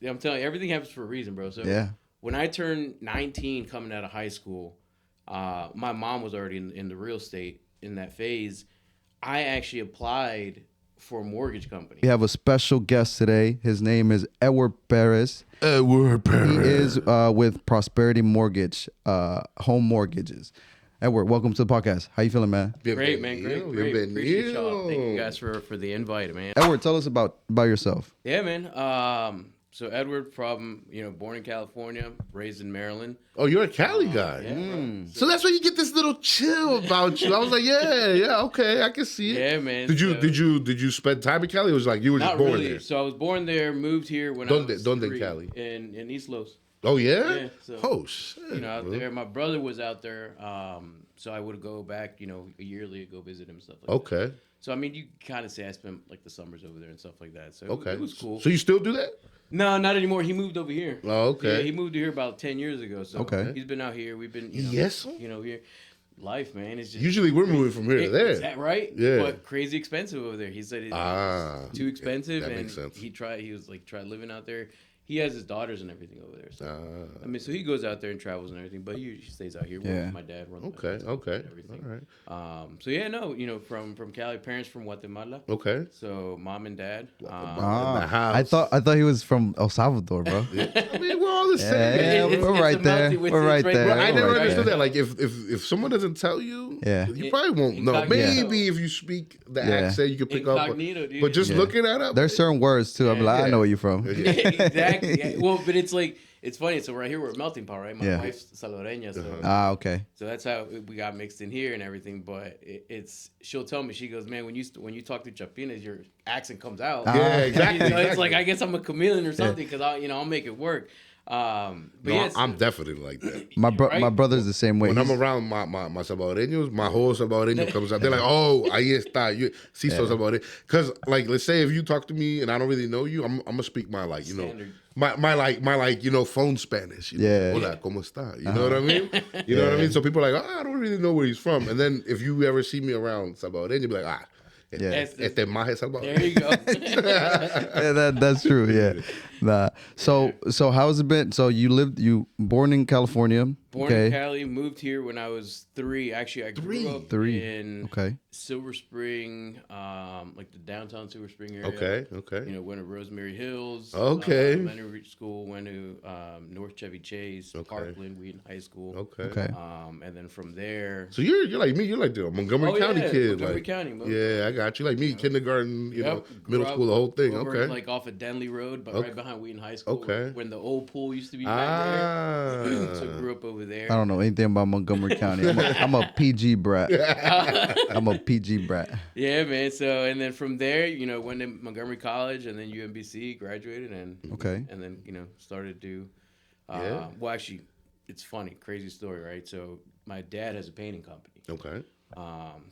I'm telling you, everything happens for a reason, bro. So when I turned 19 coming out of high school, my mom was already in the real estate in that phase. I actually applied for a mortgage company. We have a special guest today. His name is Edward Perez. Edward Perez. He is with Prosperity Mortgage, home mortgages. Edward, welcome to the podcast. How you feeling, man? Great, man. Great. Appreciate y'all. Thank you guys for the invite, man. Edward, tell us about yourself. Yeah, man. So Edward from, born in California, raised in Maryland. Oh, you're a Cali guy. Yeah, So that's why you get this little chill about you. I was like, yeah, okay, I can see it. Yeah, man. Did you spend time in Cali? Or was it like you were just born there? So I was born there, moved here when I was three, Cali? in East Los. Oh yeah. Yeah. So, oh shit. Out there. My brother was out there, so I would go back, yearly, go visit him and stuff like that. Okay. So I mean, you kind of say I spent like the summers over there and stuff like that. So okay, it was cool. So you still do that? No, not anymore. He moved over here. Oh, okay. Yeah, he moved here about 10 years ago. So he's been out here. We've been, here. Life, man. It's just usually we're moving from here to there. Is that right? Yeah. But crazy expensive over there. He said it's too expensive, that and makes sense. He was like, try living out there. He has his daughters and everything over there. So so he goes out there and travels and everything, but he stays out here with my dad. Runs okay. And everything. All right. So yeah, no, from Cali, parents from Guatemala. Okay. So mom and dad. I thought he was from El Salvador, bro. I mean, we're all the same. Yeah, we're right there. We're right there. I never understood that. Like, if someone doesn't tell you, you probably won't know. Maybe if you speak the accent, you can pick up. But just looking at it, there's certain words too. I'm like, I know where you're from. Exactly. Yeah. Well, but it's funny. So right here we're a melting pot, right? My wife's Salvadoreña, so okay. So that's how we got mixed in here and everything. But she'll tell me, she goes, man, when you talk to Chapinas, your accent comes out. Yeah, exactly. It's like I guess I'm a chameleon or something because I'll make it work. I'm definitely like that. My brother's the same way. When I'm around my salvadoreños, my whole salvadoreño comes out. They're like, oh, ahí está. Sí, sos salvadoreño. Because like, let's say if you talk to me and I don't really know you, I'm gonna speak my my phone Spanish. Hola, ¿cómo está? You know what I mean? You know what I mean? So people are like, I don't really know where he's from. And then if you ever see me around salvadoreño, you'll be like, este maje salvadoreño. There you go. That's true. Yeah. Nah. So how has it been? So you born in California? Born in Cali, moved here when I was 3. Actually, I grew up in Silver Spring, like the downtown Silver Spring area. Okay. Went to Rosemary Hills. Elementary school. Went to North Chevy Chase, Parkland, Wheaton High School. Okay. And then from there. So you're like me. You're like the Montgomery County kid. Montgomery County. Yeah, I got you. Like me, kindergarten, middle school, the whole thing. Over, like off of Denley Road, but right behind Wheaton High School. When the old pool used to be back there. So grew up over there. I don't know anything about Montgomery County. I'm a PG brat. I'm a PG brat. Yeah, man. So and then from there, went to Montgomery College and then UMBC, graduated and then started to. Well, actually, it's funny, crazy story, right? So my dad has a painting company. Okay.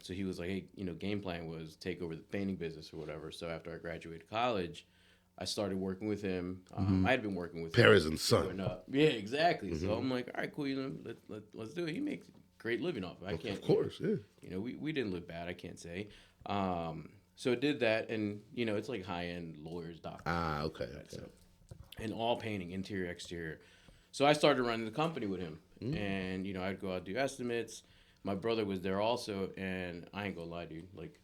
So he was like, hey, game plan was take over the painting business or whatever. So after I graduated college, I started working with him. I had been working with Perez and Son. Yeah, exactly. So I'm like, all right, cool. Let's do it. He makes great living off it. I can't. Of course, yeah. We didn't live bad. I can't say. So I did that, and it's like high end lawyers, doctors. Okay. So, and all painting, interior, exterior. So I started running the company with him, and I'd go out do estimates. My brother was there also, and I ain't gonna lie, dude. Like,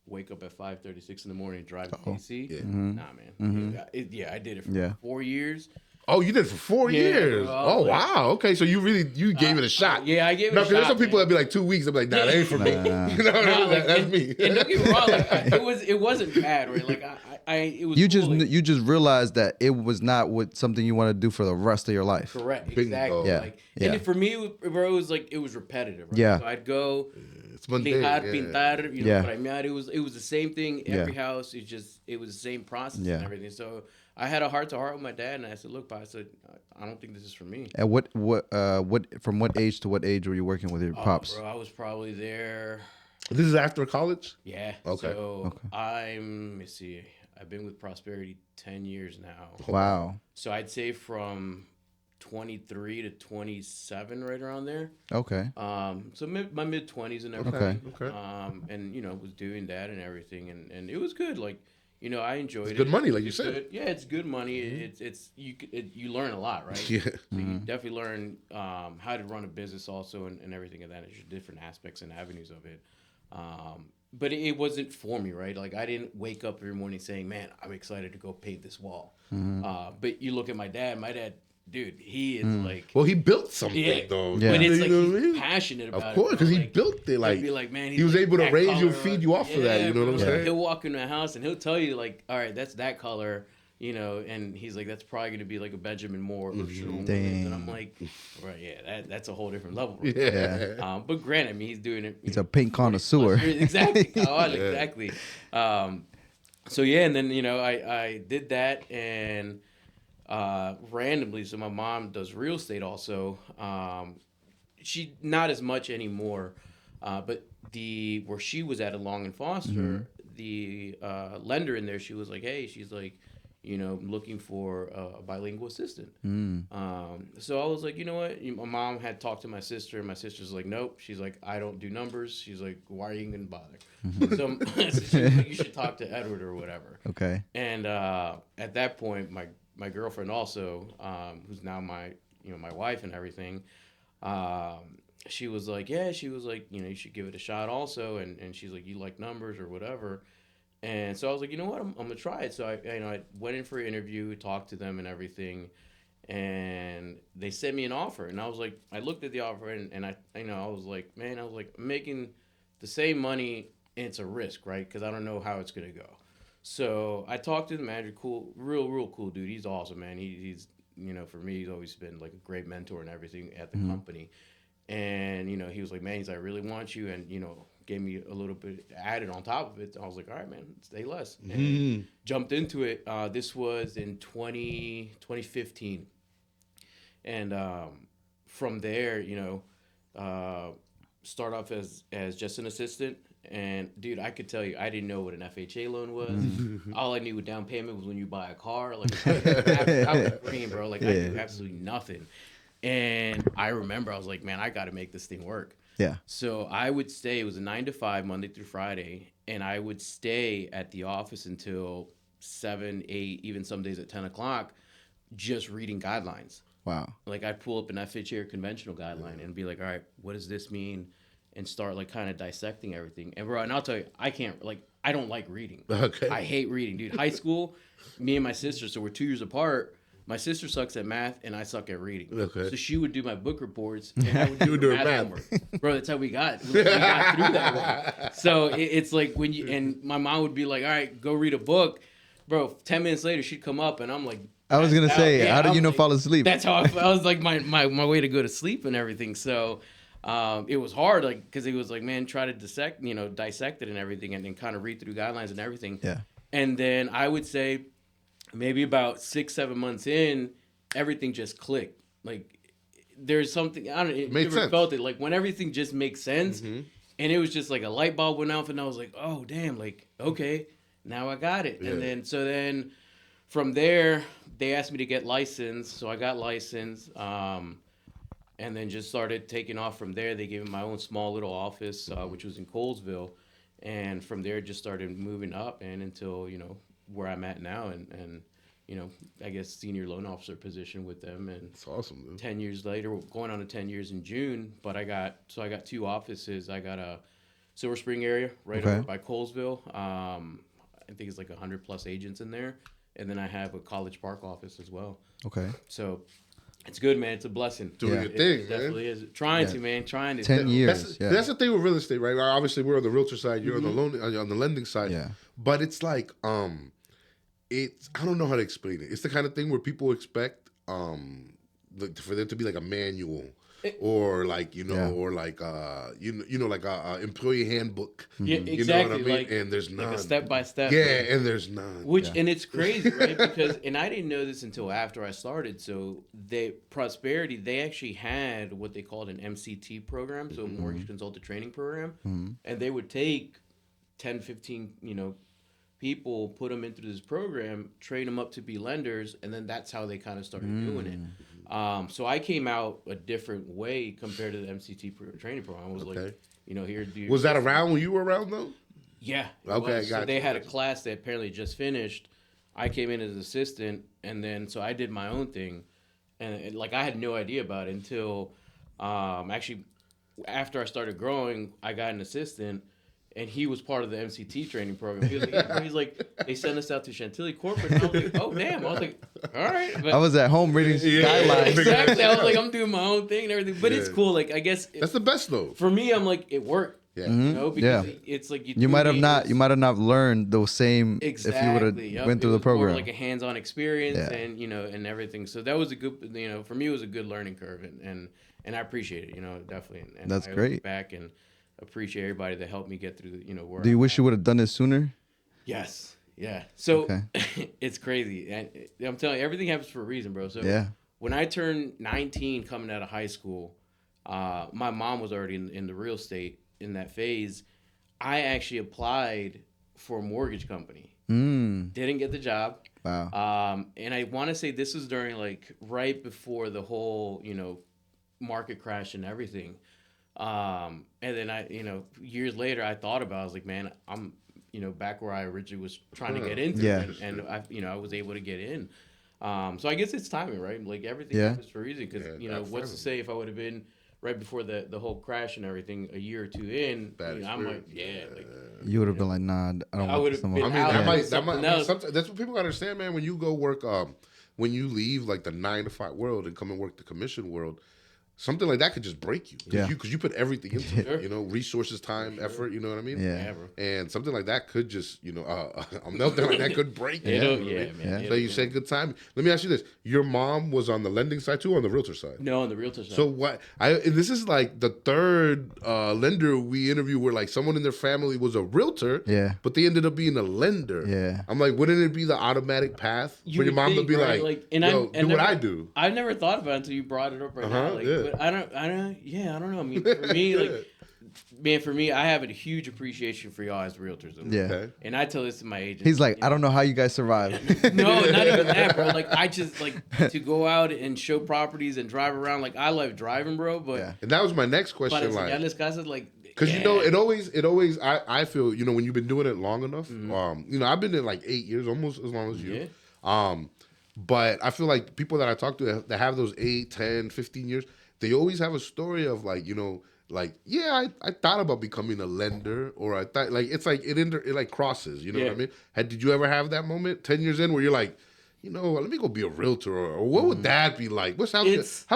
wake up at 5:36 in the morning, drive to DC. Yeah. Nah, man. I did it for 4 years. Oh, you did it for 4 years. Bro, wow. Okay, so you gave it a shot. Yeah, I gave it a shot. There's some people that be like 2 weeks. I'm like, nah, that ain't for me. That's me. And don't get me wrong, it wasn't bad, right? Like it was. You just realized that it was not something you want to do for the rest of your life. Correct. Exactly. And for me, bro, it was repetitive. Right? Yeah. So I'd go. It's pintar, pintar, it was the same thing. Every house, it was the same process and everything. So I had a heart to heart with my dad, and I said, "Look, Pa, I don't think this is for me." And from what age to what age were you working with your pops? Bro, I was probably there. This is after college? Yeah. Okay. So let me see. I've been with Prosperity 10 years now. Wow. So I'd say from 23 to 27, right around there. Okay. So my mid 20s and everything. Okay. And was doing that and everything, and it was good. Like, you know, I enjoyed it. It's good money, like you said. Good. Yeah, it's good money. You learn a lot, right? Yeah. So you definitely learn how to run a business also and everything of that. There's different aspects and avenues of it. But it wasn't for me, right? Like I didn't wake up every morning saying, "Man, I'm excited to go pave this wall." But you look at my dad. My dad, dude, he is like. Well, he built something though. Yeah. But it's You like know what I he's mean? passionate about it. Of course, because he built it. Like, be like, man, he was like, able to that raise you and color, feed you off of that. You know what I'm saying? He'll walk into a house and he'll tell you like, all right, that's that color, you know, and he's like, that's probably going to be like a Benjamin Moore or Sherman Williams. And I'm like, right, yeah, that's a whole different level. Right? Yeah. But granted, I mean, he's doing it. He's a paint connoisseur. Exactly. Exactly. So yeah, and then you know, I did that and. Randomly, so my mom does real estate also. She not as much anymore, but where she was at Long and Foster, the lender in there, she was like, hey, she's like, you know, looking for a bilingual assistant. So I was like, you know what? My mom had talked to my sister, and my sister's like, nope. She's like, I don't do numbers. She's like, why are you gonna bother? So she was like, you should talk to Edward or whatever. Okay. And at that point, my girlfriend also, who's now my wife and everything, she was like, you know, you should give it a shot also. And she's like, you like numbers or whatever. And so I was like, you know what, I'm gonna try it. So I went in for an interview, talked to them and everything, and they sent me an offer. And I was like, I looked at the offer and I was like, man, I'm making the same money and it's a risk, right? Because I don't know how it's gonna go. So I talked to the manager, cool, real cool dude. He's awesome, man. He's you know, for me, he's always been like a great mentor and everything at the company. And, you know, he was like, man, he's like, I really want you. And, you know, gave me a little bit added on top of it. I was like, all right, man, stay less. And jumped into it. This was in 2015. And from there, you know, start off as just an assistant. And dude, I could tell you, I didn't know what an FHA loan was. All I knew with down payment was when you buy a car. Like I was green, bro. Like I knew absolutely nothing. And I remember I was like, man, I got to make this thing work. Yeah. So I would stay. It was a 9 to 5, Monday through Friday, and I would stay at the office until 7, 8, even some days at 10 o'clock, just reading guidelines. Wow. Like I'd pull up an FHA or conventional guideline and be like, all right, what does this mean? And start like kind of dissecting everything. And bro, and I'll tell you, I don't like reading. Okay. I hate reading, dude. High school, me and my sister, so we're 2 years apart. My sister sucks at math and I suck at reading. Okay. So she would do my book reports and I would do math homework. Bro, that's how we got through that one. So it's like when and my mom would be like, all right, go read a book. Bro, 10 minutes later, she'd come up and I'm like, I was going to say, how did you know fall asleep? That's how I was like my way to go to sleep and everything. So it was hard, like, because it was like, man, try to dissect it and everything and kind of read through guidelines and everything. Yeah. And then I would say maybe about 6-7 months in, everything just clicked. Like there's something, I don't know, Makes sense. Felt it, like when everything just makes sense. And it was just like a light bulb went off and I was like, oh, damn, like, okay, now I got it. Yeah. And then from there, they asked me to get licensed. So I got licensed. And then just started taking off from there. They gave me my own small little office, which was in Colesville. And from there, just started moving up and until, you know, where I'm at now. And you know, I guess senior loan officer position with them. And it's awesome, dude. 10 years later, we're going on to 10 years in June. But I got 2 offices. I got a Silver Spring area right over by Colesville. I think it's like 100 plus agents in there. And then I have a College Park office as well. Okay. So it's good, man. It's a blessing. Doing your thing, it definitely is. Trying to. 10 years. That's the thing with real estate, right? Obviously, we're on the realtor side. You're on the loan, on the lending side. Yeah. But it's like, it's, I don't know how to explain it. It's the kind of thing where people expect for there to be like a manual or like, you know, or like like a employee handbook. Yeah, exactly. You know what I mean? Like, and there's none. Like a step-by-step. Yeah, and there's none. And it's crazy, right? Because, and I didn't know this until after I started. So Prosperity, they actually had what they called an MCT program, so a mortgage consultant training program. And they would take 10, 15, you know, people, put them into this program, train them up to be lenders, and then that's how they kind of started doing it. So I came out a different way compared to the MCT training program. I was like, you know, here, dude. Was that around when you were around though? Yeah. Okay, So gotcha. they had a class that apparently just finished. I came in as an assistant, and then so I did my own thing, and like I had no idea about it until actually after I started growing, I got an assistant. And he was part of the MCT training program. He was like, yeah, bro. He's like, they sent us out to Chantilly corporate. And I was like, oh damn. I was like, all right. But I was at home reading guidelines. exactly. I was like, I'm doing my own thing and everything. But it's cool. Like I guess That's the best though. for me. I'm like, it worked. Yeah. You know, because Yeah. it's like You might have not learned those same exactly. if you would have went through the program. More like a hands-on experience, Yeah. and and everything. So that was a good, for me, it was a good learning curve, and I appreciate it. Definitely. And That's I great. Look back and appreciate everybody that helped me get through. Where Do you I'm wish at. you would have done this sooner? Yes. Yeah. So Okay. it's crazy, and I'm telling you, everything happens for a reason, bro. So Yeah. when I turned 19, coming out of high school, my mom was already in the real estate in that phase. I actually applied for a mortgage company. Didn't get the job. Wow. And I want to say this was during like right before the whole market crash and everything. And then I years later I thought about it, I was like, man, I'm back where I originally was trying to get into. Yeah. And I was able to get in. So I guess it's timing, right? Like everything Yeah. happens for a reason. Because what's to say if I would have been right before the whole crash and everything a year or two in, I'm like, You would have been like, nah, I don't I want would've this no been more. I mean, out that doing might, something else. sometimes, that's what people gotta understand, man. When you go work, when you leave like the 9 to 5 world and come and work the commission world, something like that could just break you. Yeah. Because you put everything into Sure. it, resources, time, effort, you know what I mean? Yeah. bro. And something like that could just, a meltdown like that could break you. It'll- you know what I mean? man. Yeah. So you said good time. Let me ask you this. Your mom was on the lending side too or on the realtor side? No, on the realtor side. So what? And this is like the third lender we interviewed where like someone in their family was a realtor, Yeah. but they ended up being a lender. Yeah. I'm like, wouldn't it be the automatic path for your would mom to think, be right? like, and yo, I do what never- I do? I've never thought about it until you brought it up right now. Like, yeah. but I don't know. I mean, for me, like, man, for me, I have a huge appreciation for y'all as realtors. Yeah. Okay. And I tell this to my agent. He's like, I don't know how you guys survive. No, not even that, bro. Like, I just like to go out and show properties and drive around. Like, I love driving, bro. But Yeah. And that was my next para question. Like, enseñarles casas, like, because yeah. it always, I feel, when you've been doing it long enough, I've been there like 8 years, almost as long as you. Yeah. But I feel like people that I talk to that have those 8, 10, 15 years, they always have a story of like, I thought about becoming a lender, or I thought like it's like it like crosses, you know what I mean? Did you ever have that moment 10 years in where you're like, let me go be a realtor, or what would that be like? How's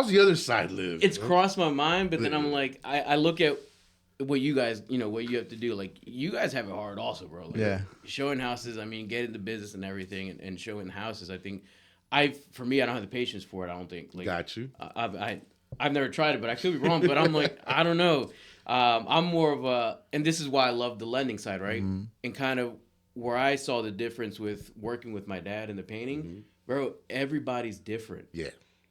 the other side live? It's crossed my mind, but then I'm like, I look at what you guys, what you have to do. Like, you guys have it hard also, bro. Like, Yeah. showing houses, I mean, getting the business and everything, and showing houses. I think, for me, I don't have the patience for it. I don't think. Like, Got you. I've never tried it, but I could be wrong. But I'm like, I don't know. I'm more of a, and this is why I love the lending side, right? Mm-hmm. And kind of where I saw the difference with working with my dad in the painting, bro. Everybody's different. Yeah.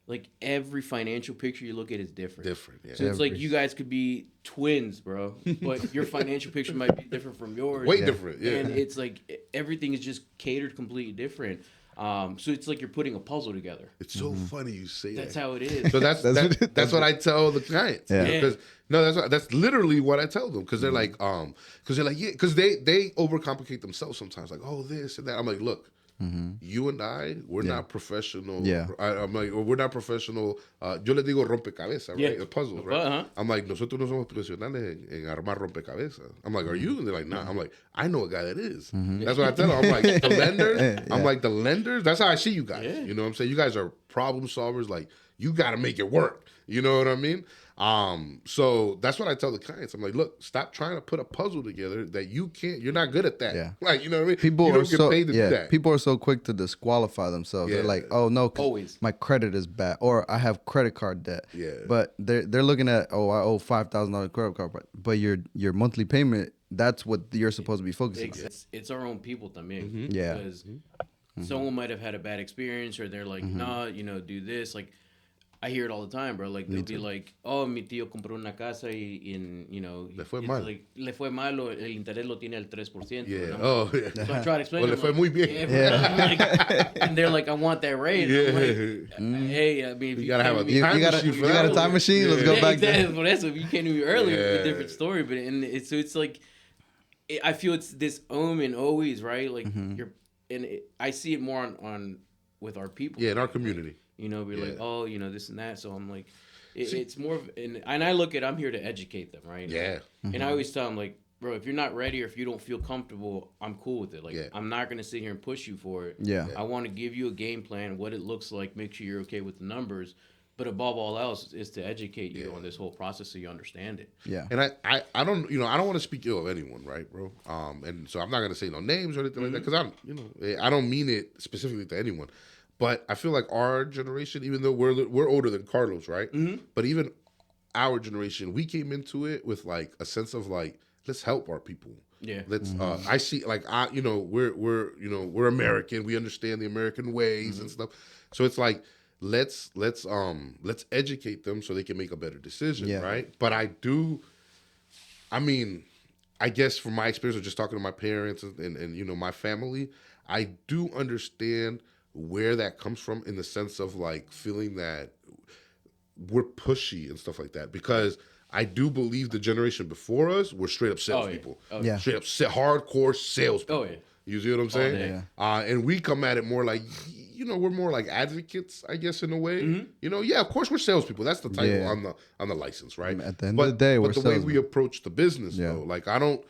Like, every financial picture you look at is different. Yeah. So it's like you guys could be twins, bro, but your financial picture might be different from yours. Way different. Yeah. And it's like everything is just catered completely different. So it's like you're putting a puzzle together. It's so funny you say That's that. how it is. So that's what I tell the clients. Yeah. Because that's literally what I tell them. Because they're like, yeah, because they overcomplicate themselves sometimes. Like, oh, this and that. I'm like, look, you and we're not professional. Yeah. I'm like, we're not professional. Yo le digo rompecabezas, right? Yeah. Puzzles, right? Uh-huh. I'm like, nosotros no somos profesionales en armar rompecabezas. I'm like, are you? And they're like, nah. I'm like, I know a guy that is. That's what I tell them. I'm like, the lenders. I'm like, the lenders. That's how I see you guys. Yeah. You know what I'm saying? You guys are problem solvers. Like, you got to make it work. You know what I mean? So that's what I tell the clients. I'm like, look, stop trying to put a puzzle together that you're not good at that. Yeah. Like, you know what I mean? People you are don't get paid to do that. People are so quick to disqualify themselves. Yeah. They're like, oh no, 'cause Always. my credit is bad, or I have credit card debt. Yeah. But they're looking at, oh, I owe $5,000 credit card, but your monthly payment, that's what you're supposed to be focusing on. It's our own people también. Yeah. Because someone might have had a bad experience, or they're like, nah, do this. Like, I hear it all the time, bro. Like, they'll be like, oh, mi tío compró una casa y Le fue it's mal. Like, le fue mal, el interés lo tiene al 3%. Yeah. And I'm Oh, yeah. So I try to explain Well, to le fue them, muy like, bien. Yeah, bro. Like, and they're like, I want that rate. Yeah. I'm like, hey, I mean, if You you gotta have can't a meet- time got machine for you got that a one. time machine? Let's go back there. exactly. For that, so if you can't do it early, it's Yeah. a different story. But it's like, I feel it's this and always, right? Like Mm-hmm. I see it more on with our people. Yeah, in our community. You know, we're like, Yeah. oh, you know, this and that. So I'm like, See- it's more of, and I look at, I'm here to educate them, right? Yeah. And I always tell them, like, bro, if you're not ready or if you don't feel comfortable, I'm cool with it. Like, Yeah. I'm not gonna sit here and push you for it. Yeah. I want to give you a game plan, what it looks like, make sure you're okay with the numbers. But above all else is to educate you on this whole process so you understand it. Yeah. And I don't, I don't want to speak ill of anyone, right, bro? And so I'm not gonna say no names or anything like that because I don't mean it specifically to anyone. But I feel like our generation, even though we're older than Carlos, right? But even our generation, we came into it with like a sense of like, let's help our people. Yeah. Let's. I see, like, we're American. We understand the American ways and stuff. So it's like, let's educate them so they can make a better decision, Yeah. right? But I guess from my experience of just talking to my parents and my family, I do understand where that comes from in the sense of like feeling that we're pushy and stuff like that because I do believe the generation before us were straight up salespeople. Yeah. Straight up hardcore salespeople. Oh, yeah. You see what I'm saying? day. And we come at it more like, we're more like advocates, I guess, in a way. Yeah, of course we're salespeople. That's the title Yeah. on the license, right? At the end of the day, we're but the way we salesmen. approach the business, Yeah. though, like I don't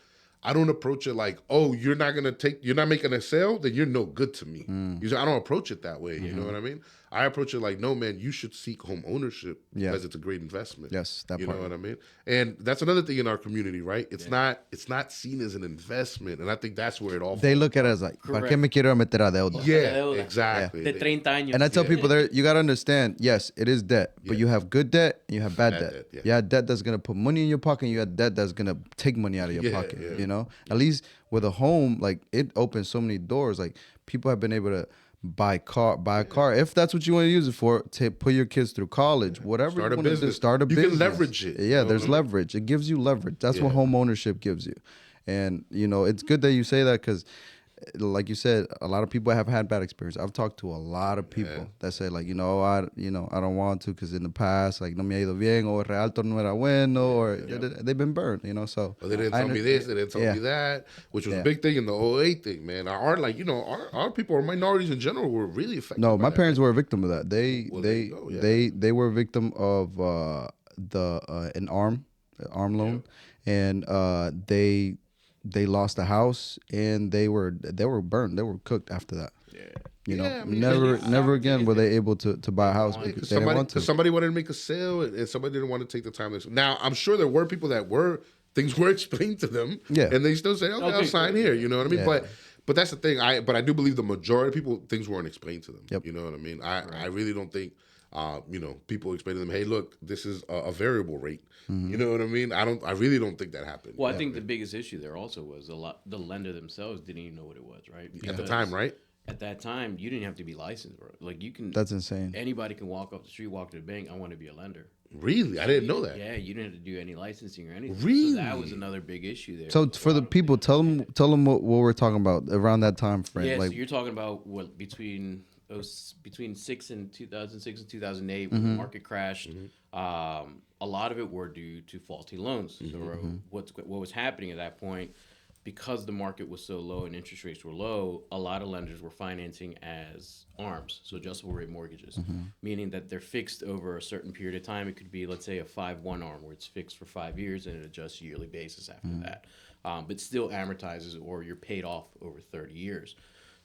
approach it like, oh, you're not making a sale, then you're no good to me. You see, I don't approach it that way. You know what I mean? I approach it like, no, man, you should seek home ownership because it's a great investment. Yes, that you part. know what I mean? And that's another thing in our community, right? It's not seen as an investment, and I think that's where it all. They look at it as like, ¿para qué me quiero meter a deuda? Yeah, Deuda. exactly. De 30 años. And I tell people there, you gotta understand, yes, it is debt, but you have good debt and you have bad debt. debt, yeah. You have debt that's gonna put money in your pocket, and you have debt that's gonna take money out of your Yeah, pocket. yeah. You know, at least with a home, like it opens so many doors. Like people have been able to buy a car if that's what you want to use it for. To put your kids through college, whatever Start you a want to do, business. start a You business. can leverage it. Yeah, You there's know? leverage. It gives you leverage. That's what Yeah. home ownership gives you. And it's good that you say that because, like you said, a lot of people have had bad experience. I've talked to a lot of people that say like, I don't want to because in the past, like, no me ha ido bien, or realtor no era bueno, or they've been burned, so. Well, they didn't tell me this, they didn't tell me that, which was a big thing in the '08 thing, man. Our people, or minorities in general, were really affected. No, by my that. parents were a victim of that. There you go, yeah. They were a victim of an arm loan, and they lost the house and they were burned. They were cooked after that. Yeah, I mean, Never again were they able to buy a house because they didn't want to. Somebody wanted to make a sale and somebody didn't want to take the time. Now, I'm sure there were people things were explained to them, and they still say, okay, I'll sign here. You know what I mean? Yeah. But that's the thing. I do believe the majority of people, things weren't explained to them. Yep. You know what I mean? I really don't think, people explain to them, hey, look, this is a variable rate. You know what I mean? I really don't think that happened. Well, I think the biggest issue there also was the lender themselves didn't even know what it was, right? At the time, right? At that time, you didn't have to be licensed, bro. Like you can. That's insane. Anybody can walk off the street, walk to the bank. I want to be a lender. Really? I didn't know that. Yeah, you didn't have to do any licensing or anything. Really? So that was another big issue there. So for the people, tell them what we're talking about around that time frame. Yeah, like, so you're talking about what between 2006 and 2008 when the market crashed. A lot of it were due to faulty loans. So what was happening at that point, because the market was so low and interest rates were low, a lot of lenders were financing as ARMs, so adjustable rate mortgages, meaning that they're fixed over a certain period of time. It could be, let's say, a 5-1 ARM where it's fixed for 5 years and it adjusts yearly basis after that, but still amortizes or you're paid off over 30 years.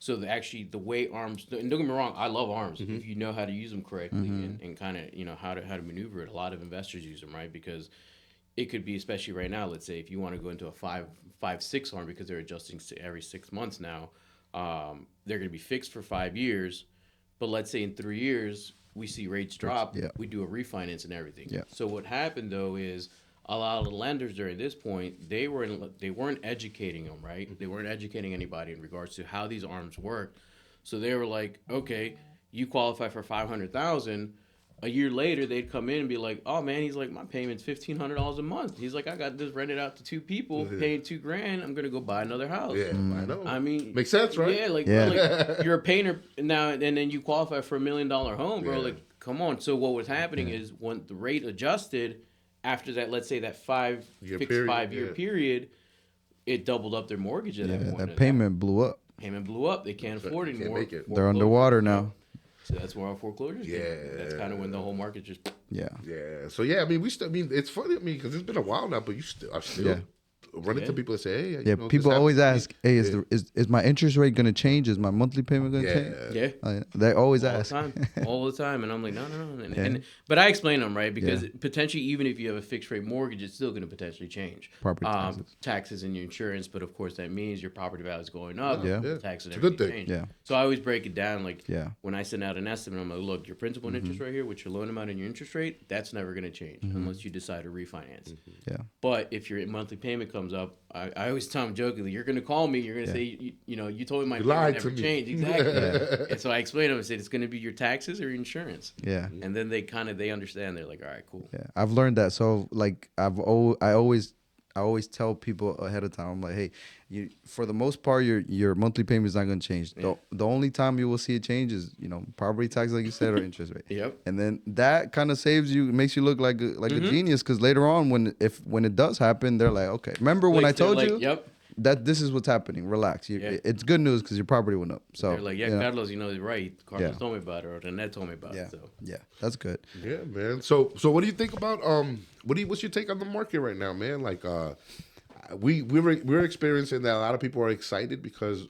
So the way ARMs, and don't get me wrong, I love ARMs if you know how to use them correctly and kind of how to maneuver it. A lot of investors use them, right? Because it could be, especially right now, let's say if you want to go into a 5-6 ARM because they're adjusting every 6 months now, they're going to be fixed for 5 years. But let's say in 3 years we see rates drop, we do a refinance and everything. Yeah. So what happened though is a lot of the lenders during this point, they weren't educating them, right? They weren't educating anybody in regards to how these ARMs work. So they were like, okay, you qualify for $500,000. A year later, they'd come in and be like, "Oh man," he's like, "My payment's $1,500 a month." He's like, "I got this rented out to 2 people, paying $2,000. I'm gonna go buy another house." Yeah, I know. I mean, makes sense, right? Yeah, like you're a painter now, and then you qualify for $1 million home, bro. Yeah. Like, come on. So what was happening is when the rate adjusted after that, let's say that 5 year period, it doubled up their mortgage at that point. That payment blew up. Payment blew up. They can't afford it anymore. make it. They're underwater now. So that's where our foreclosures came from. That's kind of when the whole market just... Yeah. Yeah. So yeah, I mean, it's funny. I mean, because it's been a while now, but I still run into people that say, hey, people always ask, hey, is my interest rate gonna change? Is my monthly payment gonna change? Yeah. They always ask. All the time. And I'm like, no. But I explain them, right? Because potentially, even if you have a fixed rate mortgage, it's still going to potentially change. Property taxes. Taxes and your insurance, but of course that means your property value is going up. Taxes and it's a good thing. change. Yeah. So I always break it down. Like when I send out an estimate, I'm like, look, your principal and interest right here, which your loan amount and your interest rate, that's never going to change unless you decide to refinance. Yeah. But if your monthly payment comes up, I always tell them jokingly, you're going to call me. You're going to say, you told me my payment never changed. Exactly. And so I explained to them, I said, it's going to be your taxes or your insurance. Yeah. And then they understand. They're like, all right, cool. Yeah. I've learned that. So like I always tell people ahead of time. I'm like, hey, for the most part, your monthly payment is not going to change. The only time you will see a change is property tax, like you said, or interest rate. Yep. And then that kind of saves you, makes you look like a genius, because later on when it does happen, they're like, okay, remember when I told you? Yep. That this is what's happening. Relax. It's good news because your property went up. So they're like, Carlos, you're right. Carlos told me about it, or Rene told me about it. So that's good. Yeah, man. So what do you think about what's your take on the market right now, man? Like we're experiencing that a lot of people are excited because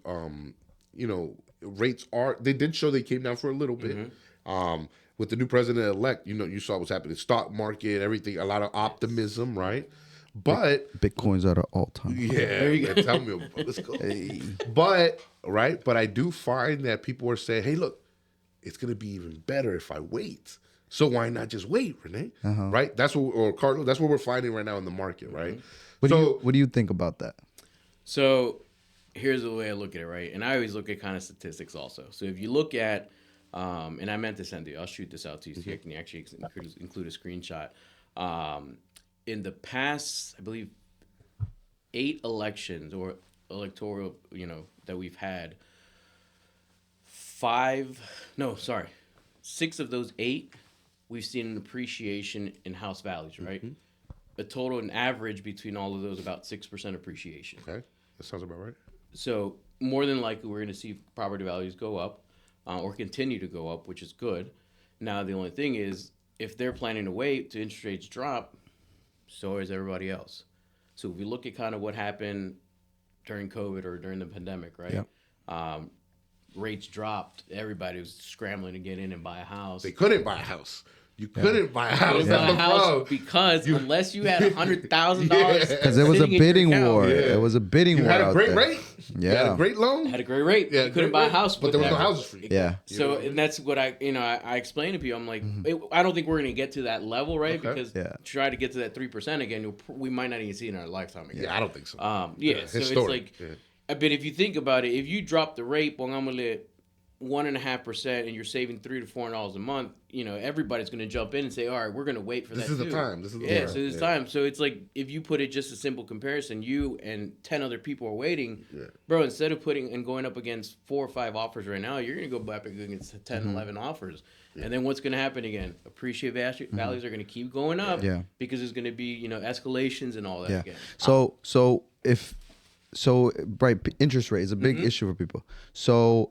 rates they did show they came down for a little bit. With the new president elect, you saw what's happening. Stock market, everything, a lot of optimism, right? But Bitcoin's at an all-time high. Yeah, tell me about it. Let's go. But I do find that people are saying, hey, look, it's gonna be even better if I wait. So why not just wait, Rene? Right? That's Carlos, that's what we're finding right now in the market, right? What do you think about that? So here's the way I look at it, right? And I always look at kind of statistics also. So if you look at, and I meant to send you, I'll shoot this out to you so you can actually include a screenshot. In the past, I believe, 8 elections or electoral, that we've had, 6 of those 8, we've seen an appreciation in house values, right? A total, an average between all of those, about 6% appreciation. Okay, that sounds about right. So more than likely, we're going to see property values go up or continue to go up, which is good. Now, the only thing is, if they're planning to wait till interest rates drop, so is everybody else. So if we look at kind of what happened during COVID or during the pandemic, right? Rates dropped. Everybody was scrambling to get in and buy a house. They couldn't buy a house. You couldn't buy a house. Because unless you had $100,000, because it was a bidding war. It was a bidding war. You had a great rate. Yeah, you had a great loan. Had a great rate. Yeah, you couldn't buy a house, but there was no houses for you. Yeah. So and that's what I explain to people. I'm like, I don't think we're gonna get to that level, right? Because try to get to that 3% again, we might not even see it in our lifetime again. Yeah, I don't think so. So it's like, but if you think about it, if you drop the rate, pongámosle 1.5%, and you're saving $300 to $400 a month, everybody's going to jump in and say, all right, we're going to wait for that. This is the time. So this time. So it's like, if you put it just a simple comparison, you and 10 other people are waiting, bro, instead of going up against 4 or 5 offers right now, you're going to go up against 10, 11 offers. And then what's going to happen again? Appreciative values are going to keep going up because there's going to be, escalations and all that again. So interest rate is a big issue for people. So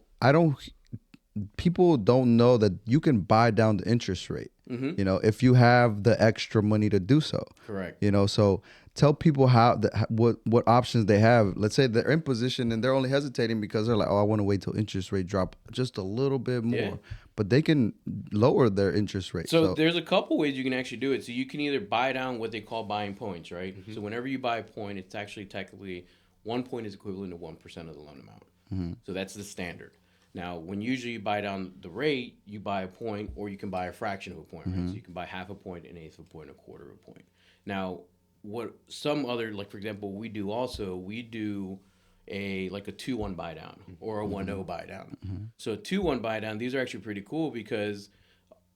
people don't know that you can buy down the interest rate, if you have the extra money to do so. Correct. So tell people what options they have. Let's say they're in position and they're only hesitating because they're like, oh, I want to wait till interest rate drop just a little bit more. But they can lower their interest rate. So there's a couple ways you can actually do it. So you can either buy down what they call buying points, right? So whenever you buy a point, it's actually technically 1 point is equivalent to 1% of the loan amount. So that's the standard. Now, when usually you buy down the rate, you buy a point, or you can buy a fraction of a point, right? So you can buy half a point, an eighth of a point, a quarter of a point. Now, what some other, like for example, we do a 2-1 buy down or a 1-0 buy down. So a 2-1 buy down, these are actually pretty cool because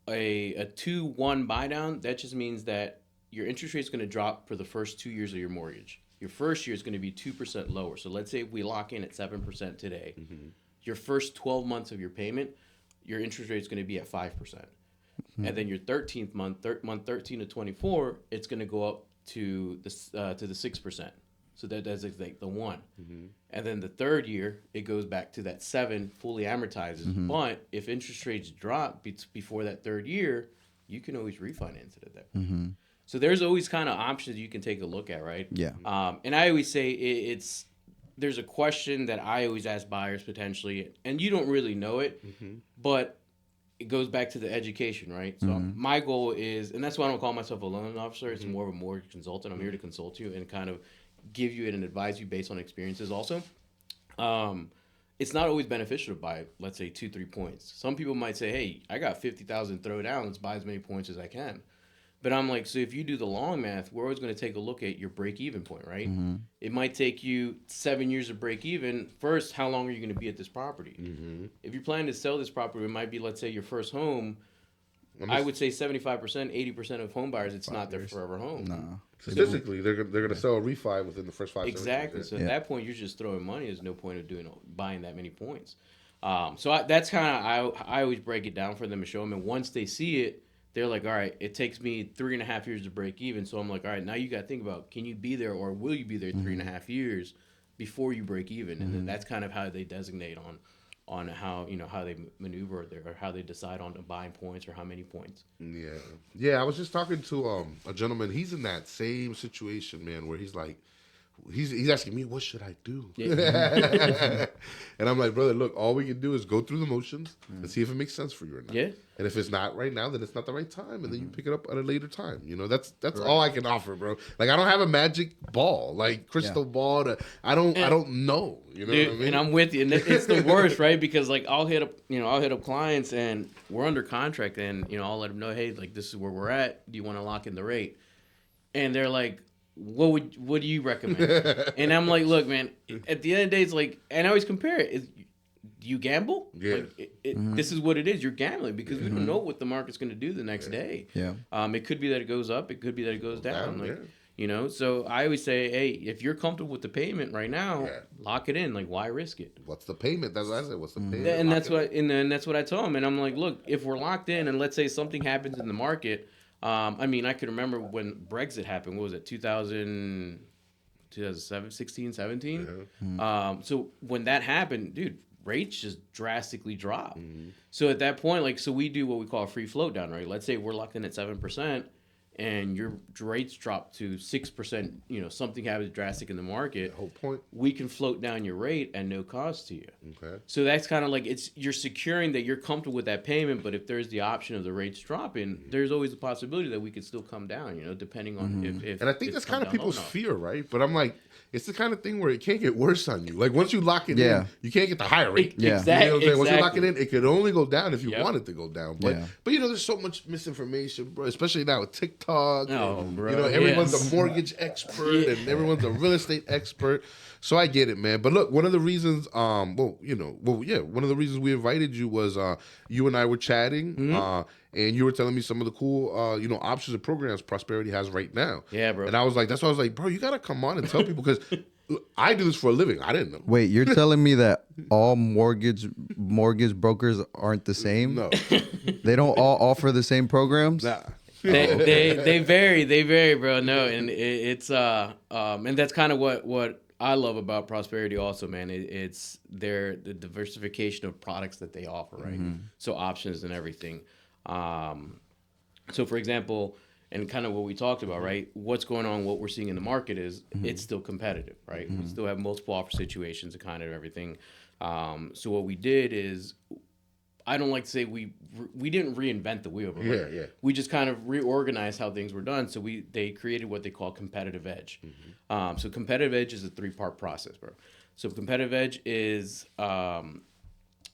a 2-1 buy down, that just means that your interest rate is going to drop for the first 2 years of your mortgage. Your first year is going to be 2% lower. So let's say we lock in at 7% today. Your first 12 months of your payment, your interest rate is going to be at 5%. And then your 13th month 13 to 24, it's going to go up to the 6%. So that's like the 1. And then the third year, it goes back to that 7, fully amortizes. But if interest rates drop before that third year, you can always refinance it at that point. So there's always kind of options you can take a look at, right? Yeah. And I always say there's a question that I always ask buyers potentially, and you don't really know it, but it goes back to the education, right? So my goal is, and that's why I don't call myself a loan officer. It's more of a mortgage consultant. I'm here to consult you and kind of give you and advise you based on experiences also. It's not always beneficial to buy, let's say, 2-3 points. Some people might say, hey, I got 50,000 throw down. Let's buy as many points as I can. But I'm like, so if you do the long math, we're always going to take a look at your break-even point, right? It might take you 7 years of break-even. First, how long are you going to be at this property? If you're planning to sell this property, it might be, let's say, your first home. I would say 75%, 80% of home buyers, it's not their forever home. No. Statistically, they're going to sell a refi within the first 5 years. Exactly. So at that point, you're just throwing money. There's no point of buying that many points. That's kind of, I always break it down for them and show them. And once they see it, they're like, all right, it takes me 3.5 years to break even. So I'm like, all right, now you got to think about, can you be there or will you be there 3.5 years before you break even? And then that's kind of how they designate on how, how they maneuver there or how they decide on buying points or how many points. Yeah. I was just talking to a gentleman. He's in that same situation, man, where he's like, he's asking me, what should I do? Yeah. And I'm like, brother, look, all we can do is go through the motions and see if it makes sense for you or not. Yeah. And if it's not right now, then it's not the right time, and then you pick it up at a later time. That's right. All I can offer, bro. Like, I don't have a magic ball, like crystal ball. I don't know. You know Dude, what I mean? And I'm with you. And it's the worst, right? Because like I'll hit up clients and we're under contract, and I'll let them know, hey, like this is where we're at. Do you want to lock in the rate? And they're like, what do you recommend? And I'm like, look, man, at the end of the day, it's like, and I always compare it. Do you gamble? Yeah. Like, this is what it is. You're gambling because we don't know what the market's going to do the next day. Yeah. It could be that it goes up. It could be that it goes down. Like, so I always say, hey, if you're comfortable with the payment right now, lock it in. Like, why risk it? What's the payment? That's what I said. What's the payment? And that's what I tell them. And I'm like, look, if we're locked in, and let's say something happens in the market. I could remember when Brexit happened. What was it? 2007, 16, 17? So when that happened, dude, rates just drastically dropped. So at that point, so we do what we call a free float down, right? Let's say we're locked in at 7%, and your rates drop to 6%. Something happens drastic in the market. The whole point. We can float down your rate at no cost to you. Okay. So that's kind of like you're securing that you're comfortable with that payment, but if there's the option of the rates dropping, there's always a possibility that we could still come down. Depending on if. And I think that's kind of people's fear, right? But I'm like, it's the kind of thing where it can't get worse on you. Like once you lock it in, you can't get the higher rate. Exactly. You know what I'm saying? Once you lock it in, it could only go down if you want it to go down. But there's so much misinformation, bro. Especially now with TikTok. Oh, bro. Everyone's a mortgage expert and everyone's a real estate expert. So I get it, man. But look, one of the reasons, one of the reasons we invited you was you and I were chatting, and you were telling me some of the cool, options and programs Prosperity has right now. Yeah, bro. And I was like, that's why I was like, bro, you gotta come on and tell people because I do this for a living. I didn't know. Wait, you're telling me that all mortgage brokers aren't the same? No, they don't all offer the same programs. nah. They vary, bro. No, and it's and that's kind of what I love about Prosperity also, man. It's the diversification of products that they offer, right? So options and everything. So for example, and kind of what we talked about, right? What's going on, what we're seeing in the market is it's still competitive, right? We still have multiple offer situations and kind of everything. So what we did is, I don't like to say we didn't reinvent the wheel, but we just kind of reorganized how things were done. So they created what they call competitive edge. So competitive edge is a 3-part process, bro. So competitive edge is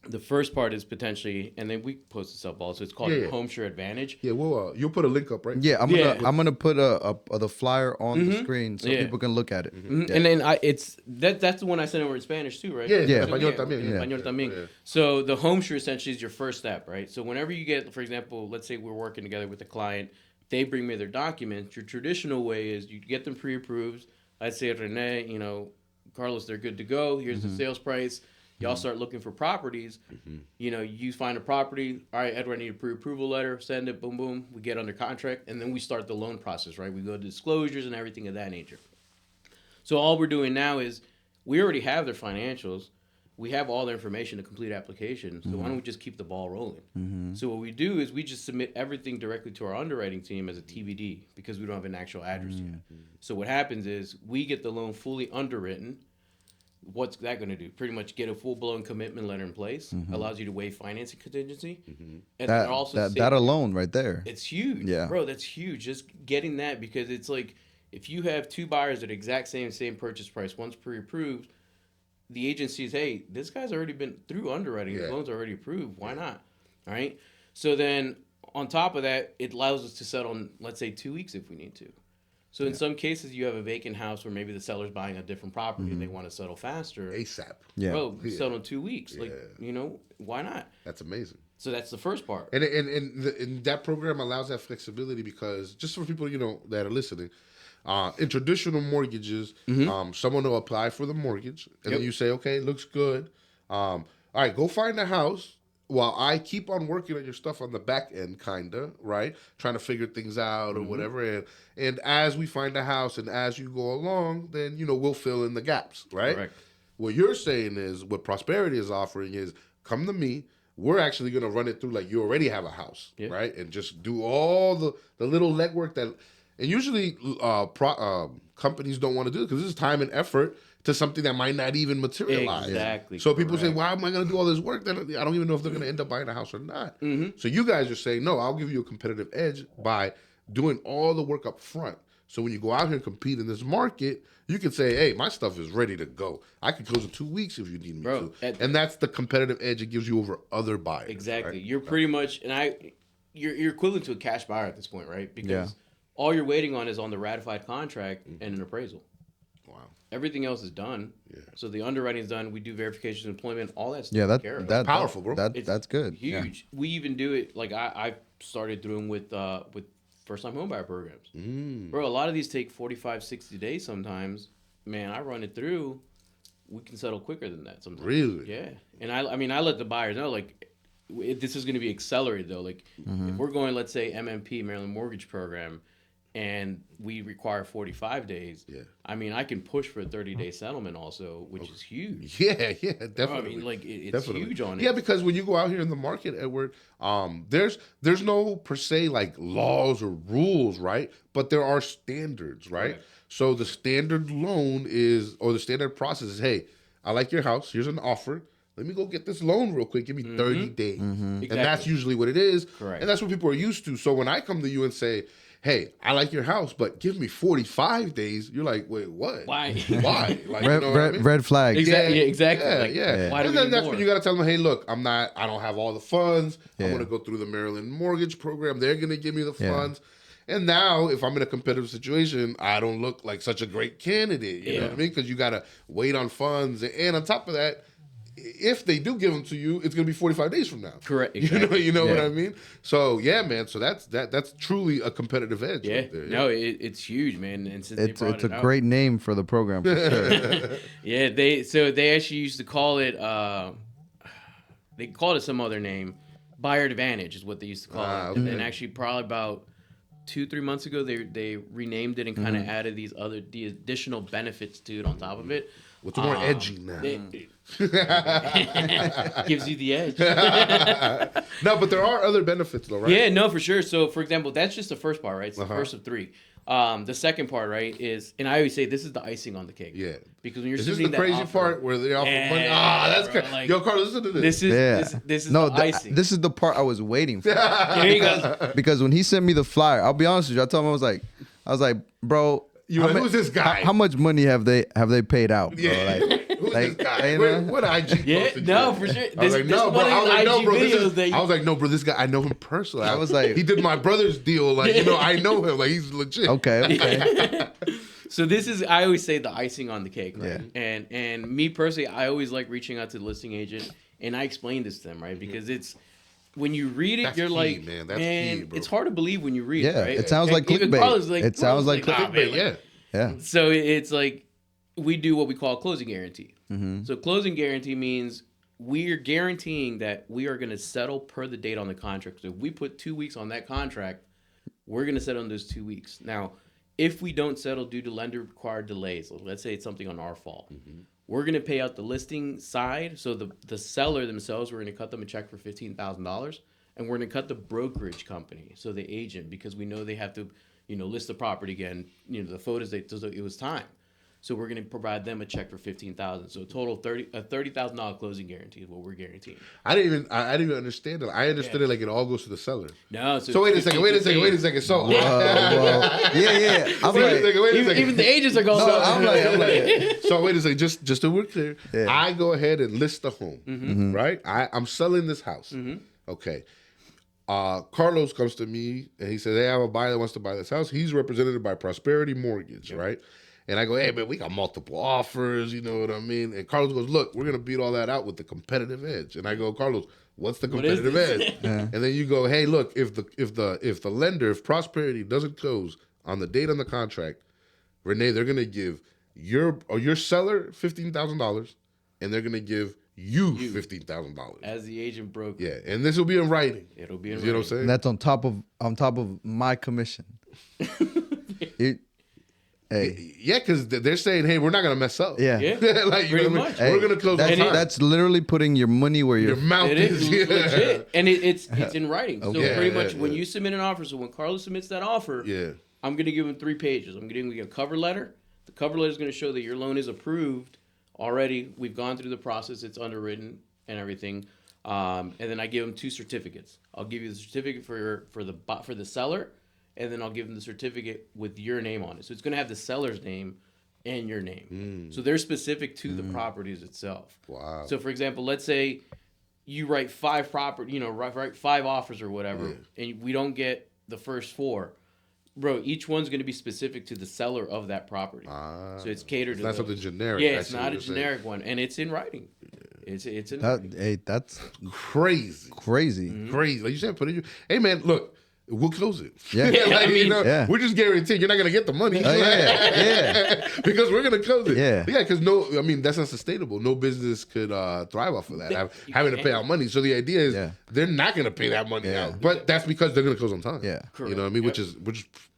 the first part is potentially, and then we post this up also. It's called Home Share Advantage. Yeah, well, you'll put a link up, right? Yeah, I'm gonna put the flyer on the screen so people can look at it. Yeah. And then that's the one I sent over in Spanish too, right? Yeah. Español también. So the Home Share essentially is your first step, right? So whenever you get, for example, let's say we're working together with a client, they bring me their documents. Your traditional way is you get them pre-approved. I'd say, Rene, Carlos, they're good to go. Here's the sales price. Y'all start looking for properties. You find a property. All right, Edward, I need a pre-approval letter. Send it. Boom, boom. We get under contract, and then we start the loan process. Right? We go to disclosures and everything of that nature. So all we're doing now is we already have their financials. We have all their information to complete application. So why don't we just keep the ball rolling? So what we do is we just submit everything directly to our underwriting team as a TBD because we don't have an actual address yet. So what happens is we get the loan fully underwritten. What's that going to do? Pretty much get a full-blown commitment letter in place. Allows you to waive financing contingency. And That, also that alone right there. it's huge. Yeah. Bro, that's huge. Just getting that because it's like if you have two buyers at the exact same purchase price, one's pre-approved, the agency is, hey, this guy's already been through underwriting. The loan's already approved. Why not? All right. So then on top of that, it allows us to settle in, let's say, 2 weeks if we need to. So in some cases, you have a vacant house where maybe the seller's buying a different property and they want to settle faster. ASAP. Yeah. Bro, settle in 2 weeks. Like, why not? That's amazing. So that's the first part. And that program allows that flexibility because just for people, that are listening, in traditional mortgages, someone will apply for the mortgage and then you say, okay, looks good. All right, go find a house while I keep on working on your stuff on the back end, kinda, right? Trying to figure things out or whatever. And as we find a house and as you go along, then, we'll fill in the gaps, right? Correct. What you're saying is what Prosperity is offering is come to me. We're actually going to run it through like you already have a house, right? And just do all the little legwork that, and usually companies don't want to do because this is time and effort to something that might not even materialize. Exactly. So people say, why am I going to do all this work? Then I don't even know if they're going to end up buying a house or not. So you guys are saying, no, I'll give you a competitive edge by doing all the work up front. So when you go out here and compete in this market, you can say, hey, my stuff is ready to go. I can close in 2 weeks if you need me to. And that's the competitive edge it gives you over other buyers. Exactly. Right? You're pretty much, you're equivalent to a cash buyer at this point, right? Because all you're waiting on is on the ratified contract and an appraisal. Wow. Everything else is done. Yeah. So the underwriting is done. We do verification of employment, all that stuff. Yeah, that's powerful, bro. That's good. Huge. Yeah. We even do it, like I started doing with first-time homebuyer programs. Bro, a lot of these take 45, 60 days sometimes. Man, I run it through. We can settle quicker than that sometimes. Really? Yeah. And I let the buyers know, like, this is going to be accelerated, though. Like, if we're going, let's say, MMP, Maryland Mortgage Program, and we require 45 days, I can push for a 30-day settlement also, which is huge. Yeah, definitely. It's huge on it. Yeah, because when you go out here in the market, Edward, there's no per se like laws or rules, right? But there are standards, right? So the standard loan or the standard process is, hey, I like your house. Here's an offer. Let me go get this loan real quick. Give me 30 days. Exactly. And that's usually what it is. Correct. And that's what people are used to. So when I come to you and say, hey, I like your house, but give me 45 days. You're like, wait, what? Why? Why? Like, red flag. Exactly. Exactly. Yeah. Why do and we then that's more? when you got to tell them, hey, look, I don't have all the funds. I'm going to go through the Maryland Mortgage Program. They're going to give me the funds. And now, if I'm in a competitive situation, I don't look like such a great candidate. You know what I mean? Because you got to wait on funds. And on top of that, if they do give them to you, it's going to be 45 days from now. Correct. Exactly. You know what I mean? So, yeah, man. So that's truly a competitive edge. Yeah. Right there, No, it's huge, man. And since it's a great name for the program, for sure. Yeah, they actually used to call it, they called it some other name. Buyer Advantage is what they used to call it. Okay. And then actually probably about 2-3 months ago, they renamed it and kind of added the additional benefits to it on top of it. What's more edgy now? Gives you the edge. No, but there are other benefits though, right? Yeah, no, for sure. So, for example, that's just the first part, right? It's the first of 3. The second part, right, is, and I always say this is the icing on the cake. Yeah. Because when you're Is this sitting the crazy part where they offer money? That's good. Like, Yo, Carl, listen to this. This is the icing. This is the part I was waiting for. Here you go. Because when he sent me the flyer, I'll be honest with you, I told him I was like, bro, who's this guy? How much money have they paid out, bro? Yeah. Who's this guy? What IG posted? No, for sure. I was like, no, bro. I was like, no, bro. This guy, I know him personally. I was like, he did my brother's deal. Like, I know him. Like, he's legit. Okay. So this is, I always say, the icing on the cake, right? Yeah. And me personally, I always like reaching out to the listing agent, and I explain this to them, right? Because it's, when you read it, you're key, like, man, key, it's hard to believe when you read it, right? It sounds like clickbait. It sounds like clickbait. Yeah. So it's like, we do what we call a closing guarantee. So closing guarantee means we're guaranteeing that we are going to settle per the date on the contract. So if we put 2 weeks on that contract, we're going to settle in those 2 weeks. Now, if we don't settle due to lender required delays, let's say it's something on our fault, we're going to pay out the listing side. So the seller themselves, we're going to cut them a check for $15,000, and we're going to cut the brokerage company, so the agent, because we know they have to, list the property again. The photos, it was time. So we're going to provide them a check for $15,000. So a total $30,000 closing guarantee is what we're guaranteeing. I didn't even understand it. I understood it like it all goes to the seller. No, so wait a second. So yeah. I'm wait a second. Even the agents are going. No, I'm like. So wait a second. Just so we're clear, I go ahead and list the home, right? I'm selling this house. Okay. Carlos comes to me and he says, "Hey, I have a buyer that wants to buy this house." He's represented by Prosperity Mortgage, right? And I go, "Hey, man, we got multiple offers, you know what I mean?" And Carlos goes, "Look, we're going to beat all that out with the competitive edge." And I go, "Carlos, what's the competitive edge?" And then you go, "Hey, look, if the lender, if Prosperity doesn't close on the date on the contract, Rene, they're going to give your seller $15,000 and they're going to give you $15,000 as the agent broker." Yeah, and this will be in writing. It'll be in writing. You know what I'm saying? And that's on top of my commission. Hey. Yeah, because they're saying, "Hey, we're not gonna mess up." Yeah. Like, pretty much. We're gonna close on time. That's literally putting your money where your mouth is. Legit, and it's in writing. So pretty much when yeah. you submit an offer, so when Carlos submits that offer, I'm gonna give him 3 pages. I'm gonna give him a cover letter. The cover letter is gonna show that your loan is approved already. We've gone through the process. It's underwritten and everything. And then I give him 2 certificates. I'll give you the certificate for the seller. And then I'll give them the certificate with your name on it. So it's going to have the seller's name and your name. So they're specific to the properties itself. Wow. So for example, let's say you write 5 write 5 offers or whatever, and we don't get the first 4. Bro, each one's going to be specific to the seller of that property. So it's catered to not something generic. Yeah, it's not a generic one, and it's in writing. It's in writing. Hey, that's crazy. Crazy. Crazy. Like you said, put it. Hey man, look. We'll close it. Yeah. We're just guaranteeing you're not going to get the money. Because we're going to close it. Yeah. Yeah, because that's not sustainable. No business could thrive off of that, having to pay out money. So the idea is they're not going to pay that money out. But that's because they're going to close on time. Yeah. You know what I mean? Which is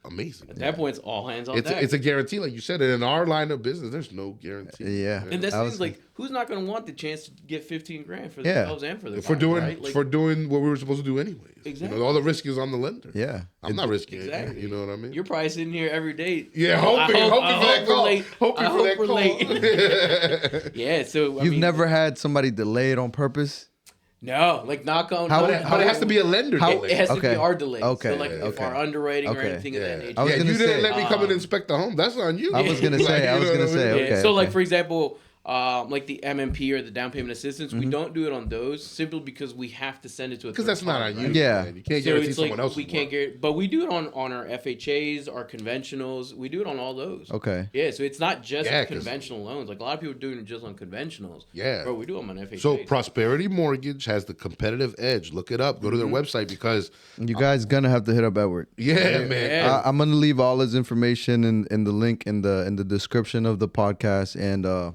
amazing. At that point, it's all hands on deck. It's a guarantee, like you said. And in our line of business, there's no guarantee. Yeah. And that's things like, who's not going to want the chance to get $15,000 for themselves and for their for doing what we were supposed to do anyways. Exactly. All the risk is on the lender. Yeah. I'm not risking it. You know what I mean? You're probably sitting here every day. Yeah, hoping for that call. Hoping for that call. Yeah, so you've never had somebody delay it on purpose? No, like knock on. But it has to be a lender. It has to be our delay. Okay. So like if our underwriting or anything of that nature. You didn't let me come and inspect the home. That's on you. I was gonna say. Okay. So like for example, like the MMP or the down payment assistance, we don't do it on those simply because we have to send it to a because that's not on you. Right? Yeah, you can't guarantee someone else. We can't guarantee, but we do it on our FHAs, our conventionals. We do it on all those. Okay. Yeah, so it's not just conventional loans. Like a lot of people are doing it just on conventionals. Yeah, but we do them on FHAs. So Prosperity Mortgage has the competitive edge. Look it up. Go to their website because you guys gonna have to hit up Edward. Yeah, man. Yeah. I'm gonna leave all his information in the link in the description of the podcast, and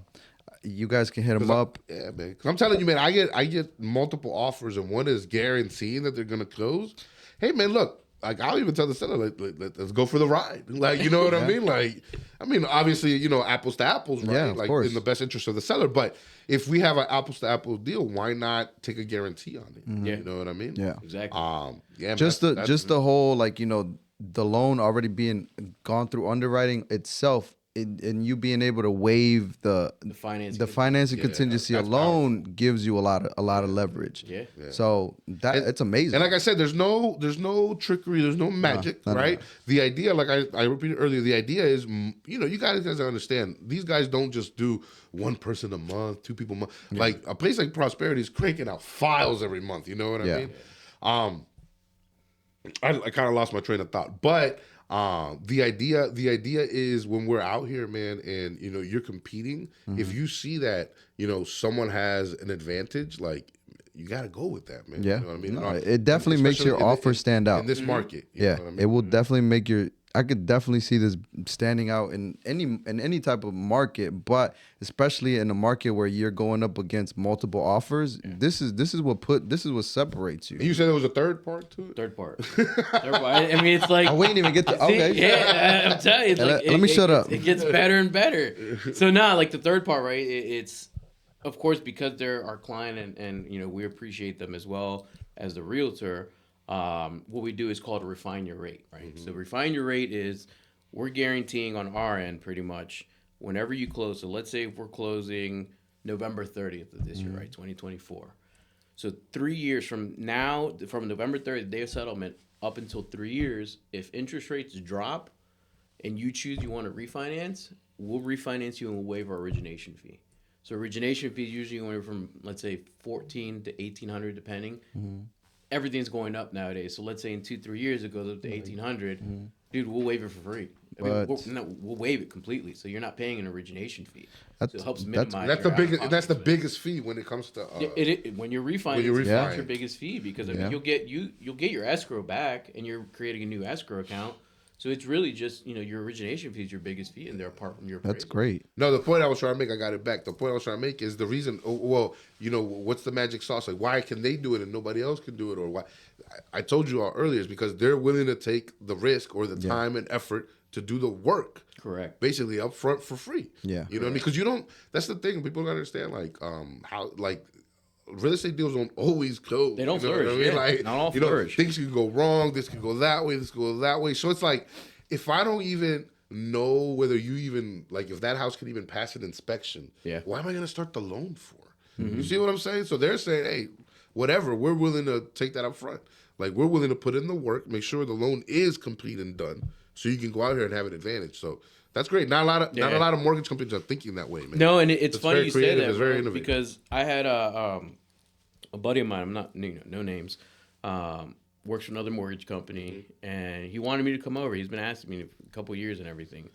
you guys can hit him up. Yeah, man. I'm telling you, man, I get multiple offers, and one is guaranteeing that they're gonna close. Hey, man, look, like I'll even tell the seller, let's go for the ride. Like, you know what I mean? Like, I mean, obviously, apples to apples, right? Yeah, of like course. in the best interest of the seller. But if we have an apples to apples deal, why not take a guarantee on it? Yeah. You know what I mean? Yeah, exactly. Yeah, just the whole the loan already being gone through underwriting itself. And you being able to waive the financing contingency alone gives you a lot of leverage. Yeah. So it's amazing. And like I said, there's no trickery, there's no magic, right? The idea, like I repeated earlier, the idea is, you guys understand. These guys don't just do one person a month, 2 people a month. Yeah. Like a place like Prosperity is cranking out files every month. You know what I mean? I kind of lost my train of thought, but. The idea is when we're out here, man, and you're competing. If you see that someone has an advantage, like you got to go with that, man. Yeah, you know what I mean. It definitely makes your offer stand out in this market. It will definitely make your I could definitely see this standing out in any type of market, but especially in a market where you're going up against multiple offers. Yeah. This is what separates you. And you said there was a third part to it. Third part. I mean, it's like we didn't even get to. Okay, yeah, I'm telling you, it's like, let me shut up. It gets better and better. So now, like the third part, right? It's of course because they're our client, and you know we appreciate them as well as the realtor. What we do is called a refine your rate, right? Mm-hmm. So refine your rate is we're guaranteeing on our end pretty much whenever you close. So let's say if we're closing November 30th of this year, right, 2024. So 3 years from now, from November 30th, the day of settlement, up until 3 years, if interest rates drop and you choose you want to refinance, we'll refinance you and we'll waive our origination fee. So origination fee is usually anywhere from, let's say, $1,400 to $1,800 depending. Mm-hmm. Everything's going up nowadays. So let's say in 2-3 years it goes up to $1,800. Mm-hmm. Dude, we'll waive it for free. We'll waive it completely. So you're not paying an origination fee. So it helps minimize. That's the biggest fee when it comes to. When you're refinancing, that's your biggest fee because I mean, you'll get your escrow back, and you're creating a new escrow account. So it's really just your origination fee is your biggest fee, and they're apart from your. That's great. No, the point I was trying to make, I got it back. The point I was trying to make is the reason. What's the magic sauce? Like, why can they do it and nobody else can do it, or why? I told you all earlier is because they're willing to take the risk or the time and effort to do the work. Correct. Basically, up front for free. Yeah. You know what I mean? Because you don't. That's the thing. People don't understand how real estate deals don't always close. They don't flourish. What I mean? Yeah. Like, not all flourish. Things can go wrong. This can go that way. This can go that way. So it's like, if I don't even know whether you even if that house can even pass an inspection, why am I going to start the loan for? Mm-hmm. You see what I'm saying? So they're saying, hey, whatever, we're willing to take that up front. Like, we're willing to put in the work, make sure the loan is complete and done, so you can go out here and have an advantage. So that's great. Not a lot of mortgage companies are thinking that way, man. No, and it's funny you say that, it's very innovative. Because I had a buddy of mine. I'm not no names. Works for another mortgage company, and he wanted me to come over. He's been asking me a couple of years and everything.